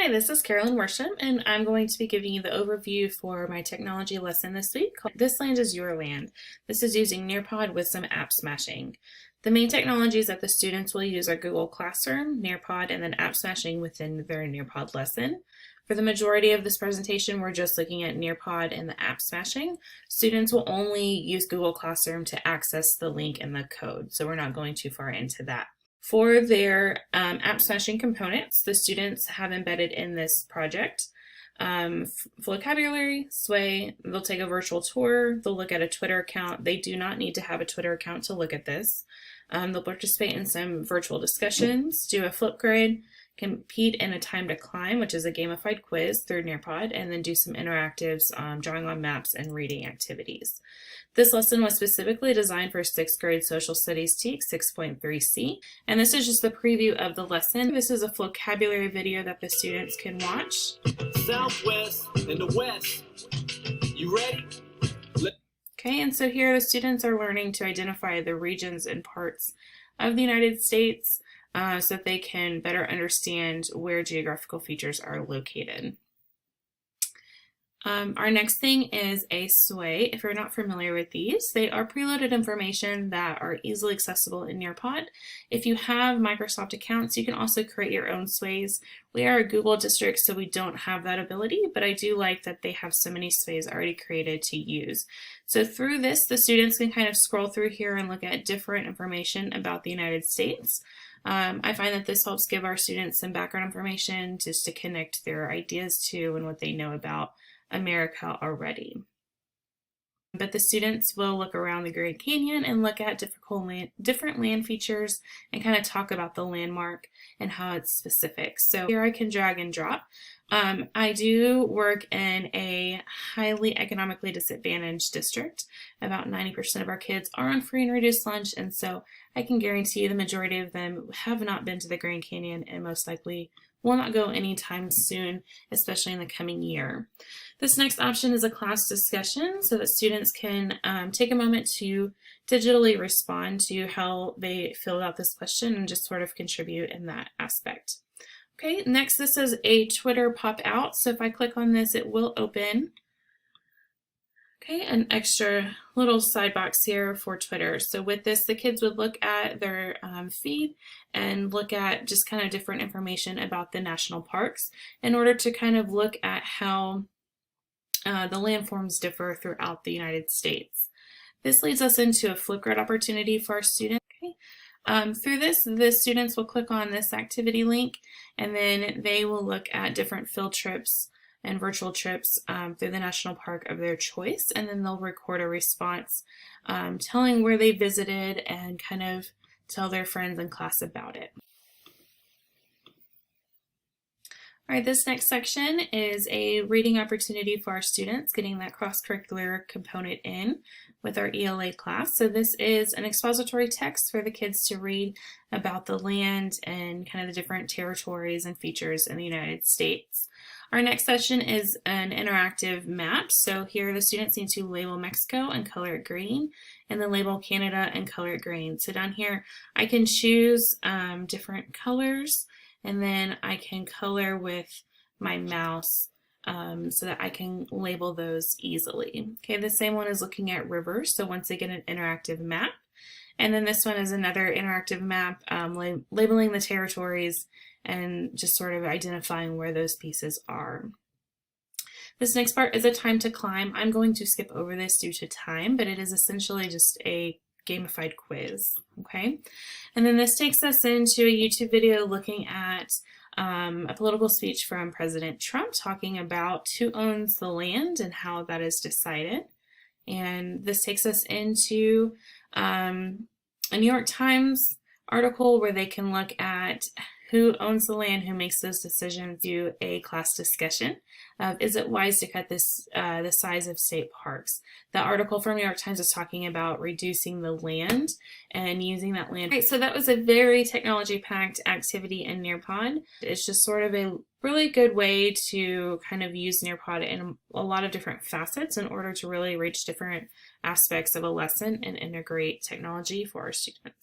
Hi, this is Carolyn Worsham, and I'm going to be giving you the overview for my technology lesson this week called This Land is Your Land. This is using Nearpod with some app smashing. The main technologies that the students will use are Google Classroom, Nearpod, and then app smashing within their Nearpod lesson. For the majority of this presentation, we're just looking at Nearpod and the app smashing. Students will only use Google Classroom to access the link and the code, so we're not going too far into that. For their app smashing components, the students have embedded in this project vocabulary, sway, they'll take a virtual tour, they'll look at a Twitter account. They do not need to have a Twitter account to look at this. They'll participate in some virtual discussions, do a Flipgrid, compete in a time to climb, which is a gamified quiz through Nearpod, and then do some interactives, drawing on maps and reading activities. This lesson was specifically designed for 6th grade Social Studies TEK 6.3C, and this is just the preview of the lesson. This is a vocabulary video that the students can watch. Southwest and the west. You ready? Okay, and so here the students are learning to identify the regions and parts of the United States so that they can better understand where geographical features are located. Our next thing is a sway. If you're not familiar with these, they are preloaded information that are easily accessible in Nearpod. If you have Microsoft accounts, you can also create your own sways. We are a Google district, so we don't have that ability, but I do like that they have so many sways already created to use. So through this, the students can kind of scroll through here and look at different information about the United States. I find that this helps give our students some background information just to connect their ideas to and what they know about America already. But the students will look around the Grand Canyon and look at different land features and kind of talk about the landmark and how it's specific. So here I can drag and drop. I do work in a highly economically disadvantaged district. About 90% of our kids are on free and reduced lunch, and so I can guarantee the majority of them have not been to the Grand Canyon and most likely will not go anytime soon, especially in the coming year. This next option is a class discussion so that students can take a moment to digitally respond to how they filled out this question and just sort of contribute in that aspect. Okay, next this is a Twitter pop out. So if I click on this, it will open. Okay, an extra little side box here for Twitter. So with this, the kids would look at their feed and look at just kind of different information about the national parks in order to kind of look at how the landforms differ throughout the United States. This leads us into a Flipgrid opportunity for our students. Okay. Through this, the students will click on this activity link and then they will look at different field trips and virtual trips through the national park of their choice, and then they'll record a response telling where they visited and kind of tell their friends and class about it. All right, this next section is a reading opportunity for our students, getting that cross-curricular component in with our ELA class. So this is an expository text for the kids to read about the land and kind of the different territories and features in the United States. Our next session is an interactive map. So here the students need to label Mexico and color it green, and then label Canada and color it green. So down here I can choose different colors, and then I can color with my mouse so that I can label those easily. Okay, the same one is looking at rivers. So once again, an interactive map. And then this one is another interactive map, labeling the territories and just sort of identifying where those pieces are. This next part is a time to climb. I'm going to skip over this due to time, but it is essentially just a gamified quiz, okay? And then this takes us into a YouTube video looking at a political speech from President Trump talking about who owns the land and how that is decided. And this takes us into a New York Times article where they can look at who owns the land, who makes those decisions, do a class discussion of is it wise to cut this the size of state parks. The article from New York Times is talking about reducing the land and using that land. Right, so that was a very technology-packed activity in Nearpod. It's just sort of a really good way to kind of use Nearpod in a lot of different facets in order to really reach different aspects of a lesson and integrate technology for our students.